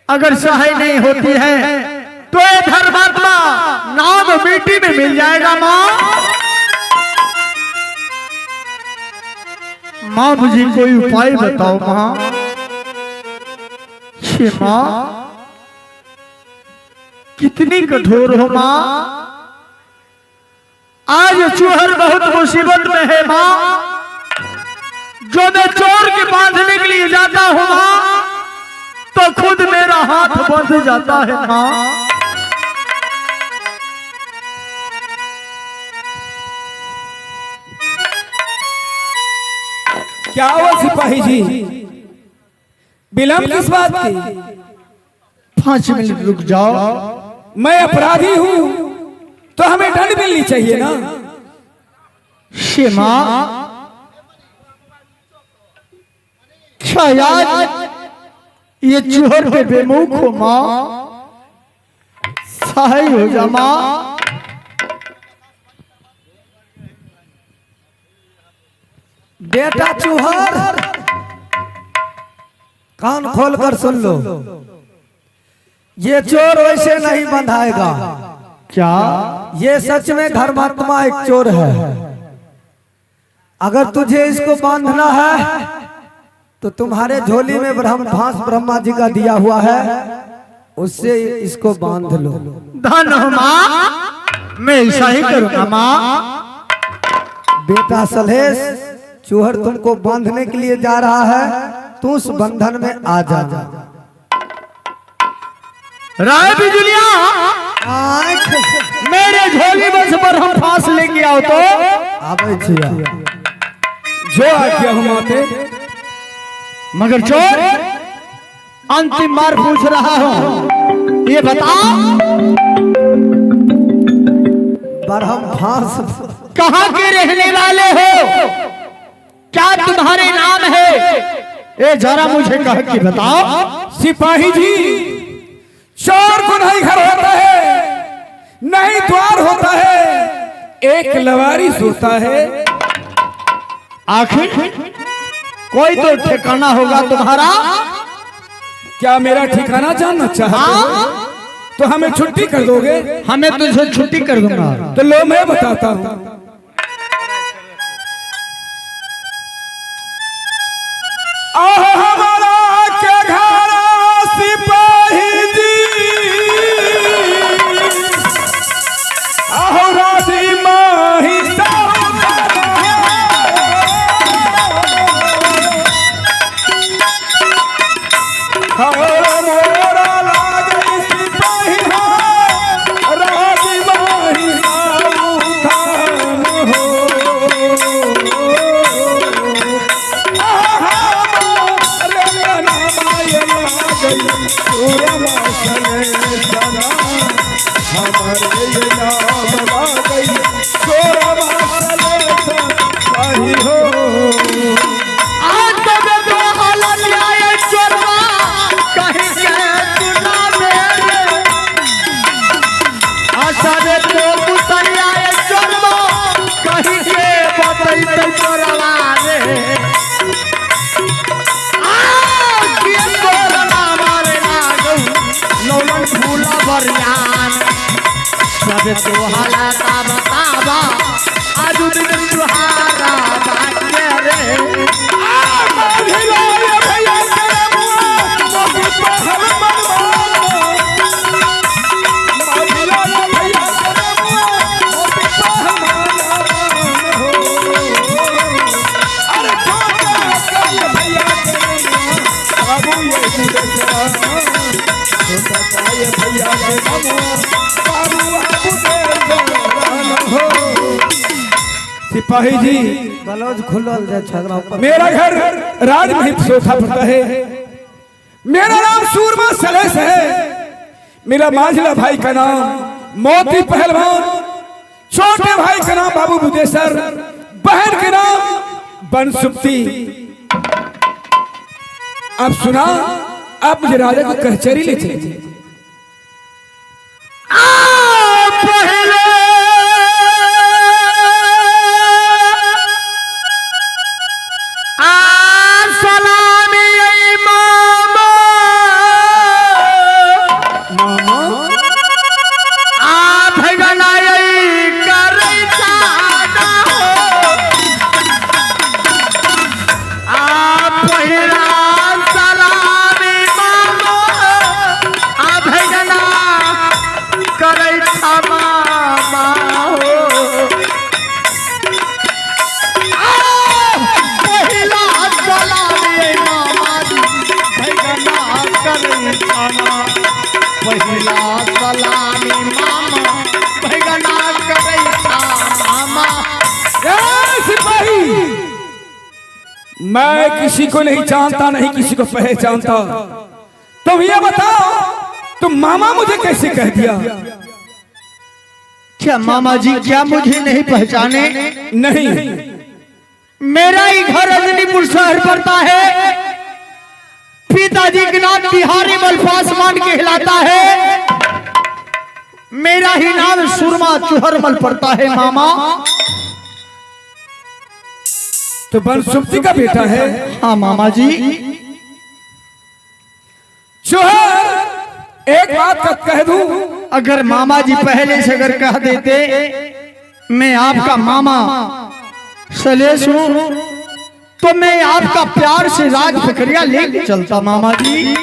अगर सहाय नहीं होती है तो ये धर्मात्मा नाग मिट्टी में मिल जाएगा। माँ मुझे कोई उपाय बताओ माँ। माँ कितनी कठोर हो माँ। आज चूहर बहुत मुसीबत में है माँ। जो मैं चोर के बांधने के लिए जाता हूँ माँ तो खुद मेरा हाथ बंध जाता है माँ। क्या हुआ सिपाही जी, विलंब किस बात की? 5 मिनट रुक जाओ। मैं अपराधी हूँ तो हमें दंड मिलनी चाहिए ना। शेमा शायद ये चूहर के बेमुख हो माँ। सहाय हो जा माँ। बेटा चूहर, कान खोलकर सुन लो। ये चोर वैसे नहीं बंधाएगा। क्या ये सच में धर्मात्मा एक चोर है। अगर तुझे इसको बांधना है तो तुम्हारे झोली में ब्रह्मा जी का दिया हुआ है, उससे इसको बांध लो। धन हो माँ, मैं ऐसा ही करूँगा माँ। बेटा सलेश, चूहर तुमको बांधने के लिए जा रहा है, तू उस बंधन में आ जा। राय बिजुलिया, मेरे झोली बस पर हम फांस लेके आओ तो आवे छिया। जो आज्ञा हम आते। मगर चोर अंतिम बार पूछ रहा हूँ, ये बता बरहम फांस कहाँ के रहने वाले हो? क्या तुम्हारे नाम है? ए जरा मुझे कह के बताओ। सिपाही जी, चोर को नहीं घर होता है, नहीं द्वार होता है, एक लवारिस होता है। आखिर कोई तो ठिकाना होगा तुम्हारा। क्या मेरा ठिकाना जानना चाहते हो? तो हमें छुट्टी कर दोगे? हमें तुझे छुट्टी कर दूंगा। तो लो मैं बताता हूँ। हमारा क्या घर सिपाही जी, आहो राजी माही तो हालाता बतावा आज दिन सुहारा बाटे रे। सिपाही जी, बलौज खुलल जाए झगड़ा ऊपर। मेरा घर राजमहल सोखा पड़ता है। मेरा नाम सूरमा सलेश है। मेरा मांझला भाई का नाम मोती पहलवान, छोटे भाई का नाम बाबू बुदेसर, बहन के नाम बनसुप्ती। अब सुना, आप मुझे राजा की कचहरी ले चलिए। मैं किसी को नहीं जानता, नहीं किसी को पहचानता। तुम ये बताओ, तुम मामा मुझे कैसे कह दिया? क्या मामा जी, क्या मुझे नहीं पहचाने? नहीं, मेरा ही घर रजनीपुर शहर पड़ता है। पिताजी के नाम बिहारी बल पासवान कहलाता है। मेरा ही नाम सुरमा चुहरमल पड़ता है मामा। तो बनसुमती का बेटा है? हाँ मामा जी। चुहर, एक बात का कह दूं, अगर मामा जी पहले से अगर कह देते मैं आपका मामा सलेश हूं, तो मैं आपका प्यार से राज फकरिया ले चलता मामा जी।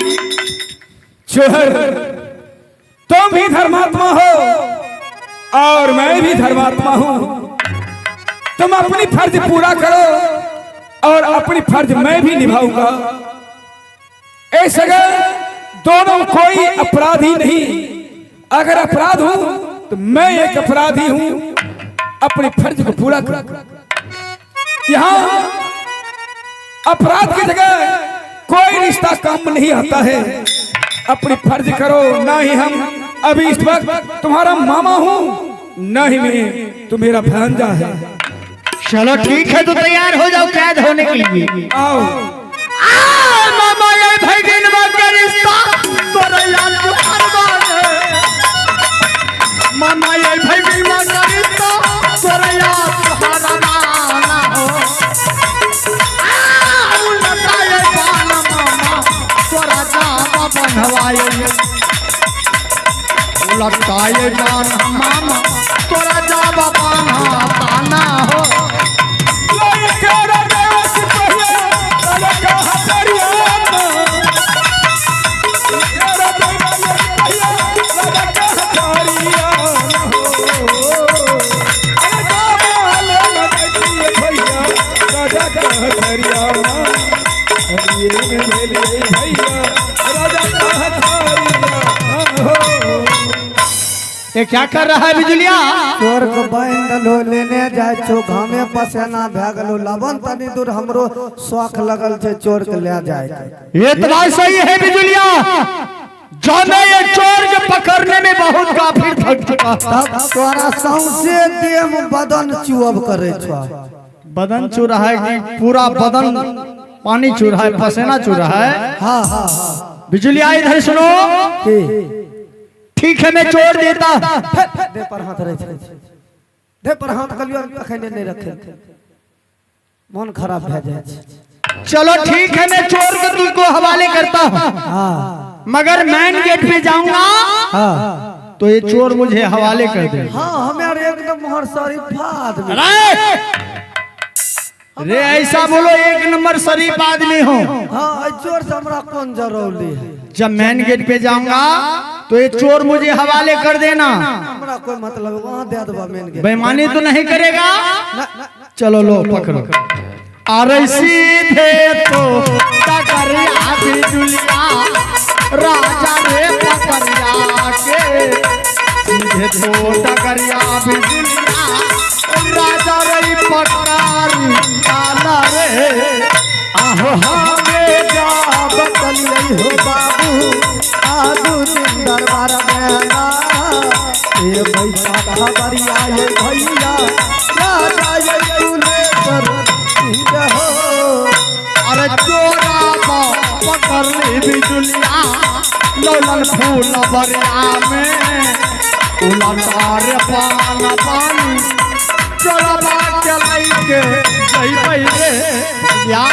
चुहर, तुम भी धर्मात्मा हो और मैं भी धर्मात्मा हूं। तुम अपनी फर्ज पूरा करो और अपनी फर्ज मैं भी निभाऊंगा। ऐसे अगर दोनों कोई अपराधी नहीं, अगर अपराध हूं तो मैं एक अपराधी हूं, अपने फर्ज को पूरा करो। यहां अपराध की जगह कोई रिश्ता काम नहीं आता है। अपनी फर्ज करो। ना ही हम अभी इस वक्त तुम्हारा मामा हूं, ना ही मैं तुम्हारा भांजा है। चलो ठीक है, तो तैयार हो जाओ कैद होने के लिए। आओ। मामा ये भाई गिनवा का रिश्ता तोरा याद मामा ये भाई गिनवा का रिश्ता तोरा याद माना हो। उलटा ये बाना मामा तोरा जावा बनवाए। उलटा ये बाना मामा तोरा जावा बनवाना हो। ये क्या कर रहा है बिजलिया? चोर को बांधलो लेने जाए छो, घामे पसेना भागलो, लबन तनी दूर हमरो शौक लगल छे चोर के ले जाए। ये तो बात सही है बिजलिया। जो मैं ये चोर के पकड़ने में बहुत काफी थक चुका था। तब तोरा सौंसे देह बदन चुअब करे छो। बदन चू रहा है कि पूरा बदन पानी चू रहा है, पसीना चू रहा है? हाँ हाँ हाँ। बिजलिया इधर सुनो। ठीक है मैं छोड़ देता। दे पर हाथ रहे छे, दे पर हाथ कलियो अखने नहीं रखे, मन खराब हो जाए। चलो ठीक है मैं चोर को तुमको हवाले करता हूँ। हाँ मगर मेन गेट पे जाऊंगा हाँ तो ये चोर मुझे हवाले कर दे। हाँ हमारे एकदम मोहर शरीफ आदमी। रे ऐसा बोलो, एक नंबर शरीफ आदमी हो। हाँ चोर से हमरा कौन जरूरी है? जब मेन गेट पे जाऊंगा तो ये चोर मुझे हवाले कर देना। हमरा कोई मतलब, वहाँ दे दबा मेन गेट। बेईमानी तो नहीं करेगा? चलो लो पकड़ो। अरे सीधे तो टकरिया बिजुलिया राजा रे पकड़िया के। सीधे तो टकरिया बिजुलिया राजा रे पकड़िया रे। आहो हमें जा बदल रही हो बाबू, आदू दिन दरबार में ना ये पैसा खबरिया ये भैया राजा ये तूने कर हो। अरे चोरा पकड़ ली बिजुलिया लोलन फूल बरिया में। उलटा रे पाना पानी चोरा चलाई के सही पहले या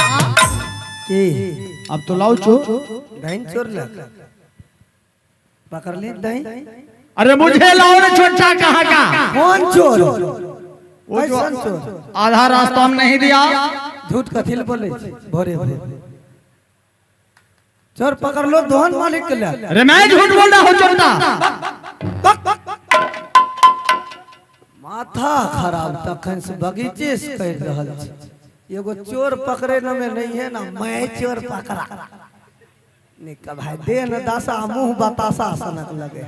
के अब तो लाओ चोर। दही चोर ले पकड़ ली दही। अरे मुझे लाओ ना छोटा। कहाँ का कौन चोर? वो जो कैसन चोर? आधा रास्ता में नहीं दिया। झूठ कथिल बोले भोरे भोरे। चोर पकड़ लो, दोहन मालिक के ले। अरे मैं झूठ बोल रहा हूँ छोटा। माथा खराब तखन से बगीचे से कर रहल छै। एगो चोर पकड़े न में नहीं है ना, मैं चोर पकड़ा निका भाई दे न दासा मुंह बतासा सनक लगे।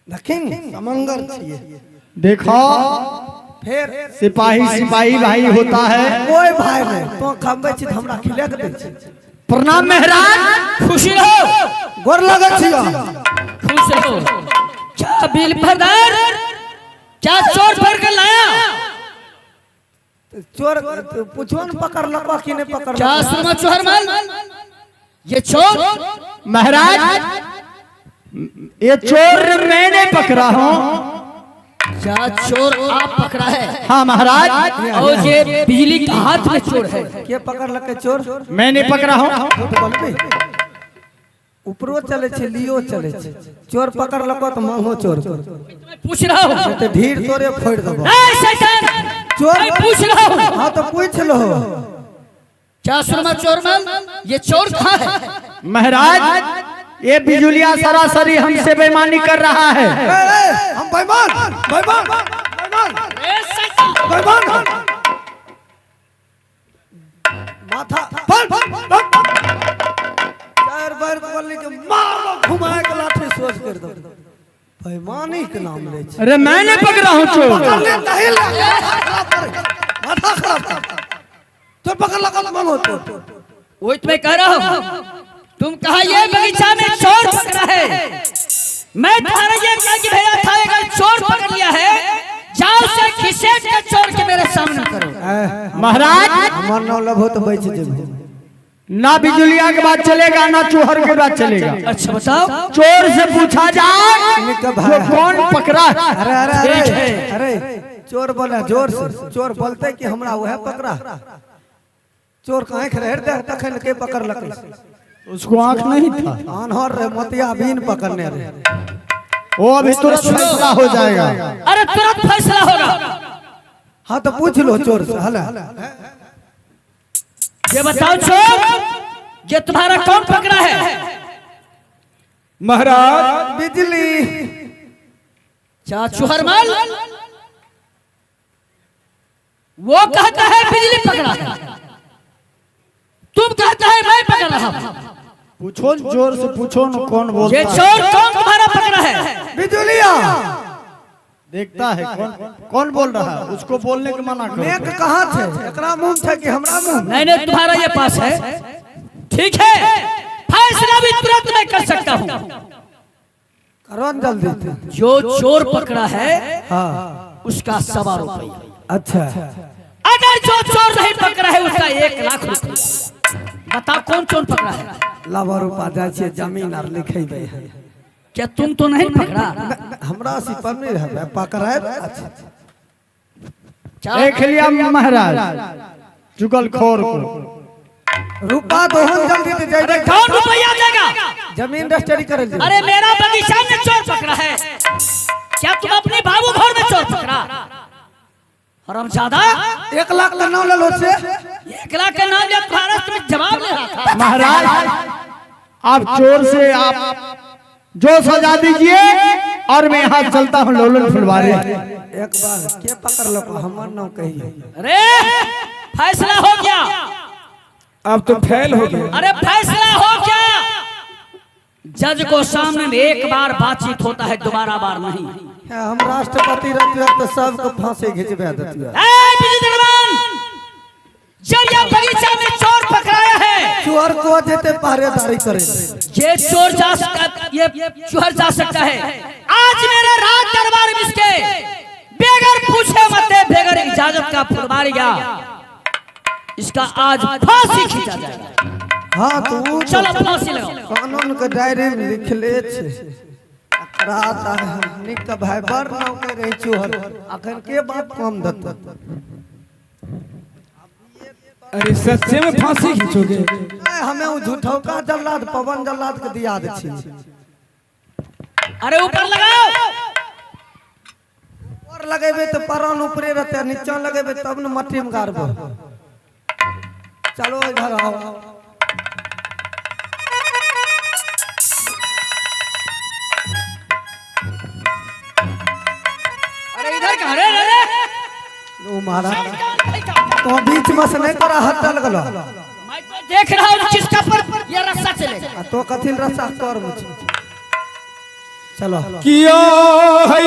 दखिन समंगर छिए। देखो फिर सिपाही सिपाही भाई होता है। कोई भाई नहीं तो खंबे छी हमरा खिले के दे छी। प्रणाम महाराज। खुशी रहो, गोर लगै छी। खुश रहो। क्या बिल भरदार, क्या चोर भर कर लाया? चोर पूछो न पकड़ लको कि नहीं पकड़ क्या सुरमा चोहर माल, ये चोर? महाराज ये चोर मैंने पकड़ा हूँ। क्या चोर आप पकड़ा है? हाँ महाराज। और ये बिजली के हाथ में चोर है। के पकड़ लके चोर? मैंने पकड़ा हूँ। ऊपरो चले छे लियो चले छे। चोर पकड़ लको तो मांगो चोर। पूछ रहा हूँ। तो ढीर तोरे फोड़ देबो। ए शैतान, चोर मैं पूछ रहा हूँ। हां तो पूछ लो। क्या सुरमा चोर माल, ये चोर कहाँ है? महाराज ये बिजुलिया सरासरी हमसे बेईमानी कर रहा है। हम बेईमान बेईमान बेईमान ए शैतान, बेईमान माथा चार बार बोलने के मारो घुमाए के लाठी सोच कर दो। बेईमानी के नाम ले छी। अरे मैंने पकड़ा हूँ चोर। माथा खराब कर। तो पकड़ लगा मांगो तो वही तो मैं कह रहा हूँ। तुम कहा ये बगीचा में चोर पकड़ा है, मैं तुम्हारा ये कह के भेजा था अगर चोर पकड़ लिया है जाओ से खिसेट के चोर के मेरे सामने करो। महाराज हमार नाम लभो तो बैठ जेबे। ना बिजुलिया के बाद चलेगा ना चोहर के बाद चलेगा। अच्छा बताओ। चोर से पूछा जाए इनका वो भाई कौन पकड़ा। अरे अरे ठीक अरे है। अरे चोर बोला जोर से। चोर बोलते कि हमरा वह पकड़ा। चोर काहे खड़े दे तखन के पकड़ लके। उसको आंख नहीं था। अनहर रे मोतिया बीन पकड़ने रे। वो अभी तुरंत फैसला हो जाएगा। अरे तुरंत फैसला होगा। हाँ तो पूछ लो चोर से। हला ये बताओ चोर, ये तुम्हारा कौन पकड़ा है? महाराज बिजली। क्या चोहर माल, वो कहता है बिजली पकड़ा है, तुम कहता है मैं पकड़ रहा हूं। पूछो जोर से पूछो न कौन बोलता ये है। चोर कौन तुम्हारा पकड़ा है? बिजुलिया देखता है कौन बोल रहा है। उसको बोलने के मना करो। नेक कहाँ थे? एकरा मुंह थे कि हमरा मुंह? नहीं नहीं तुम्हारा ये पास है। ठीक है, फैसला भी तुरंत मैं कर सकता हूँ। करो न जल्दी थे। जो चोर पकड़ा है हाँ उसका 1.25 रुपया। अच्छा अगर जो चोर नहीं पकड़ा है उसका 1 लाख रुपया। बताओ कौन चोर पकड़ा है? लावा रूपा जाय छे जमीन आर लिखेबे है। क्या तुम तो नहीं पकड़ा? हमरा सी पर नहीं है पकड़ा है। अच्छा देख लिया महाराज चुगलखोर को। रूपा दोहन जल्दी दे जाए। अरे कौन रुपया देगा? जमीन रजिस्ट्री करे दे। अरे मेरा बगीचा में चोर पकड़ा है, क्या तुम अपने बाबू घर में चोर पकड़ा? हरामजादा, 1 लाख का नाम ले लो से। 1 लाख का नाम लिया तुम्हारा, तुम्हें जवाब ले रहा था। महाराज आप चोर से आप जो सजा दीजिए और मैं यहाँ चलता हूँ लोलन फुलवारी। एक बार के पकड़ लो हमर नाम कहिए। अरे फैसला हो गया। अब तो फेल हो गए। अरे फैसला हो गया। जज को सामने में एक बार बातचीत होता है, दोबारा बार नहीं। हम राष्ट्रपति रहते तो सबको फांसी खिंचवा देती है। जब यह बगीचा में चोर पकड़ाया है, चोर को देते पहरेदारी करे। ये चोर जा सकता, ये चोर जा सकता है। आज मेरे राज दरबार में इसके बेगर पूछे मते बेगर इजाजत का फुलवारी गया, इसका आज फांसी खींचा जाएगा। हाँ तो चलो फांसी लगाओ। कानून के डायरी में लिख ले छे। रात निक का भाई बर नाम करे चोर अखन के बात कम दत। अरे सच्चे में फांसी खींचोगे? हमें वो झूठौ का जल्लाद पवन जल्लाद के दिया दे छी। अरे ऊपर लगाओ। ऊपर लगेबे तो परान ऊपरे रहते, नीचा लगेबे तब न मट्टी में गाड़बो। चलो इधर आओ। अरे इधर कहां रे रे? ओ महाराज तो बीच में से नहीं करा हत्या लगलो। मैं तो देख रहा हूं किसका पर ये रास्ता चलेगा। तो कथिन रास्ता कर मुझे। चलो किया है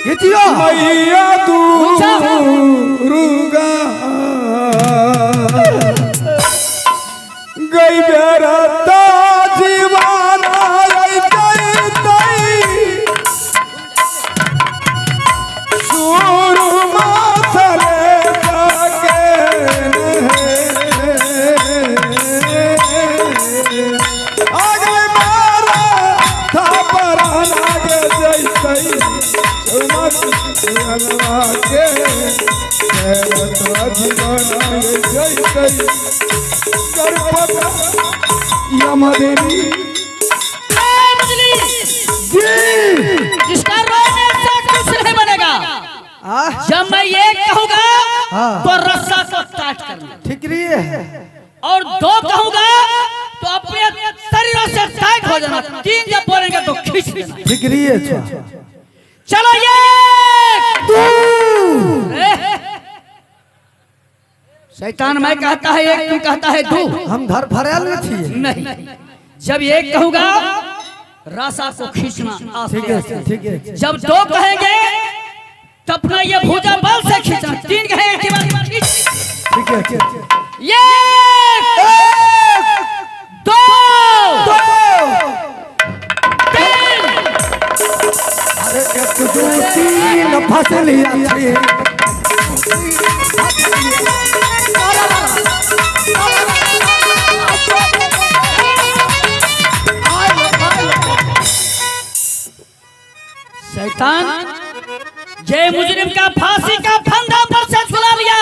खींचियो मैया दुर्गा गई बेरा ता जीवाना आई तई सुरमा सरे जाके आगे मारा था पराना के जैसई सुरमा के जीवाना जैसई यमदेवी जिसका रोने से कुछ नहीं बनेगा। जब मैं ये कहूँगा तो रस्सा को काट करना, ठिकरी है और दो कहूँगा तो अपने शरीरों से टाइट हो जाना, तीन जब बोलेंगे तो खींच देना। ठिकरी है चलो ये शैतान मैं कहता है एक, तू कहता है दो। हम घर फरेल में थी नहीं, जब एक कहूँगा रसा को खींचना ठीक है ठीक है जब दो कहेंगे तो अपना ये भुजा बल से खींचना, तीन कहेंगे कि बात खींच। ठीक है ये दो तीन अरे एक दो तीन फसलिया थी शैतान ये मुजरिम का फांसी का फंदा पर से छुड़ा लिया,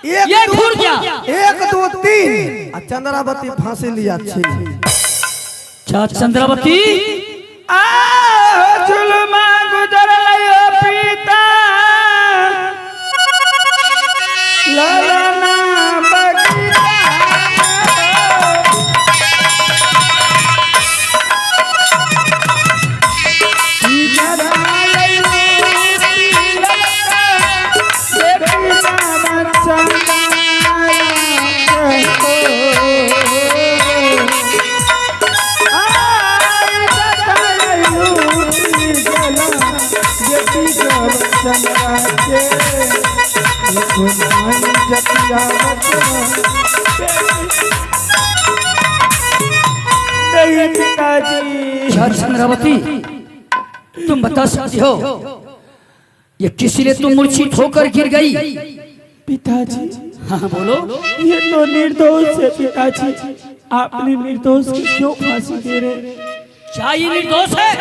ये घूर गया। एक दो तीन चंद्रावती फांसी लिया थी। क्या चंद्रावती जुल्मा गुजर लयो पीता ललना बगीचा क्या चंद्रावती तुम बता सकती हो ये किस लिए तुम मूर्छित होकर गिर गई? पिताजी हाँ बोलो। ये तो निर्दोष है पिताजी, आपने निर्दोष को क्यों फांसी दे रहे? क्या ये निर्दोष है?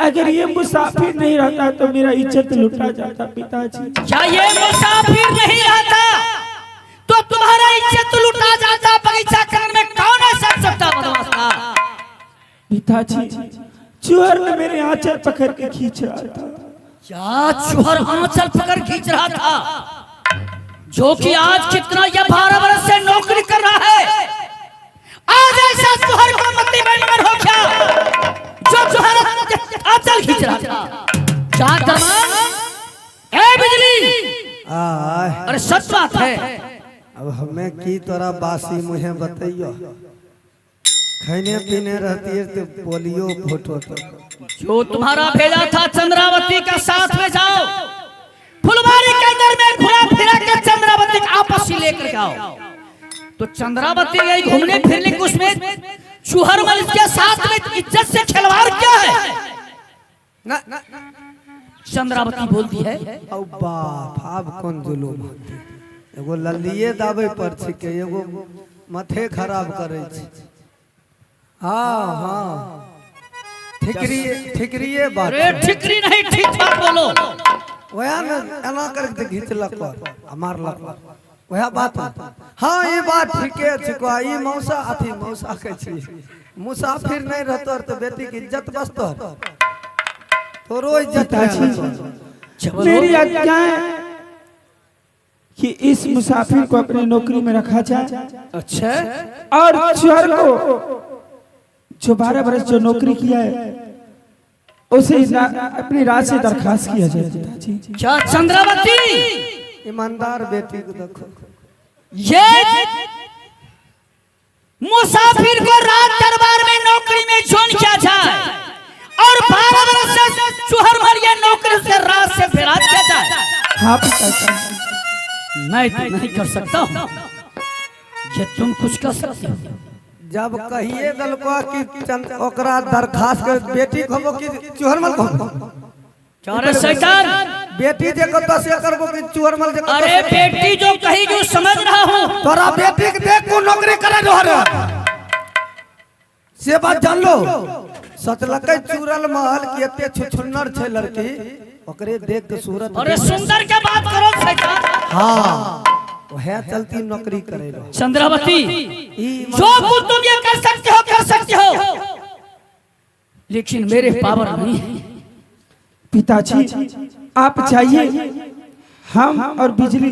अगर ये मुसाफिर नहीं रहता तो मेरा इज्जत लुटा जाता पिताजी। क्या ये मुसाफिर नहीं रहता तो तुम्हारा इज्जत लुटा जाता? बगीचा करने में कौन ऐसा सकता बदमाश था? पिताजी चुहर ने मेरे आंचल पकड़ के खींच रहा था। क्या चुहर आंचल पकड़ खींच रहा था? जो कि आज कितना ये 12 वर्ष से नौकरी कर रहा है, आज ऐसा चुहर को मत्ती बेईमान हो क्या जो चुहर आंचल खींच रहा था? क्या दरमान ए बिजली, अरे सच बात है। अब हमें की तोरा बासी मुझे बताइयो, खाने पीने रहती है तो पोलियो फोटो जो तुम्हारा भेजा था चंद्रावती का साथ में जाओ, फुलवारी के अंदर में घुरा फिरा के चंद्रावती का आपस ही लेकर आओ। तो चंद्रावती गई घूमने फिरने के, उसमें चूहर मल के साथ में इज्जत से खिलवाड़ क्या है? ना ना चंद्रावती बोलती है औ बाप अब कौन जुलूम होते, एगो लल्लिए दाबे पर छिके, एगो माथे खराब करे छै। हाँ हाँ ठिकरिए बात। अरे ठिकरी नहीं, ठीक बात बोलो। वह ना एना करके घिचलक मारलक, वह बात। हाँ ये बात ठीके छिको। ई मौसा अथी मौसा के छी, मुसाफिर नहीं रहतो तो बेटी की इज्जत बचतो, तोरो इज्जत रहतो। मेरी आज्ञा है कि इस मुसाफिर को अपनी नौकरी में रखा जाए। अच्छा, और चुहर को जो 12 वर्ष जो नौकरी किया है उसे अपनी राज से दरखास्त किया जाए पिताजी। क्या चंद्रावती ईमानदार बेटी को देखो, ये मुसाफिर को राज दरबार में नौकरी में ज्वाइन किया जाए और 12 वर्ष से चुहर भर ये नौकरी से राज से हाँ पिताजी। मैं तो नहीं कर सकता हूँ, ये तुम कुछ कर सकते हो। जब कहिए दलको कि ओकरा दरखास्त कर बेटी खबो कि चुहरमल खबो अरे शैतान, बेटी जे कत से करबो कि चुहरमल जे अरे बेटी जो कही जो समझ रहा हूँ। तोरा बेटी के देख को नौकरी करे जोहर से बात जान लो। सचलकै चूरल महल के एते छुछुन्नर छे लड़की, ओकरे देख के सूरत अरे सुंदर के बात करो शैतान। हां वह चलती नौकरी करे लो। चंद्रावती, जो कुछ तुम ये कर सकते हो, लेकिन मेरे पावर नहीं है। पिताजी आप चाहिए, हम और बिजली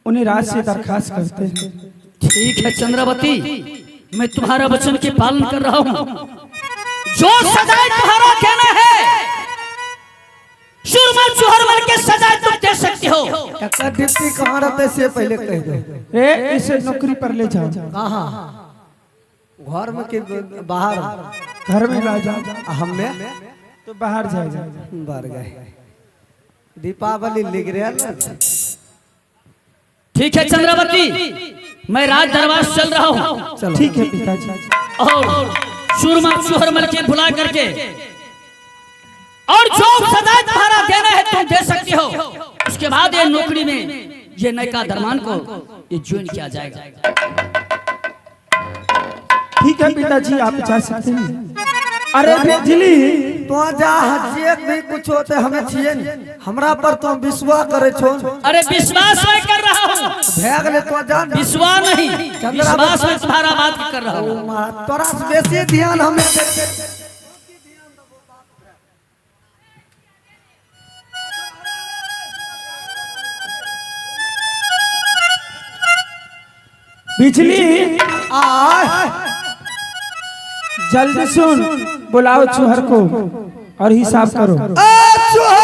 उन्हें रात से दरखास्त करते हैं। ठीक है चंद्रावती, मैं तुम्हारा वचन के पालन कर रहा हूँ। जो सजाए तुम्हारा कहना है, सुरमल चुहरमल के सजाए तुम दे सकते हो। एक डिप्टी कहां रहते से पहले कह दे। ए इसे नौकरी पर ले जाओ। कहां? घर में के बाहर? घर में ला जाओ। हमें तो बाहर जाएगा। बाहर गए दीपावली लिख रहा ना। ठीक है चंद्रावती, मैं राज दरबार से चल रहा हूँ। ठीक है पिताजी। और सुरमा चुहरमल के बुला करके और जो सजाए तुम्हारा देना है तुम दे सकते हो। उसके बाद ये नौकरी में ये नयका दरमान को ये ज्वाइन किया जाएगा। ठीक है पिताजी आप जा सकते हैं। अरे बिजली तो जा जे भी कुछ होते हमें छिए नहीं, हमरा पर तो विश्वास करे छो। अरे विश्वास मैं कर रहा हूँ, भाग ले तो जान। विश्वास नहीं, विश्वास में तुम्हारा बात कर रहा हूँ। तोरा से बेसी ध्यान हमें बिजली जल्दी सुन, बुलाओ चूहर को और हिसाब करो। चूहर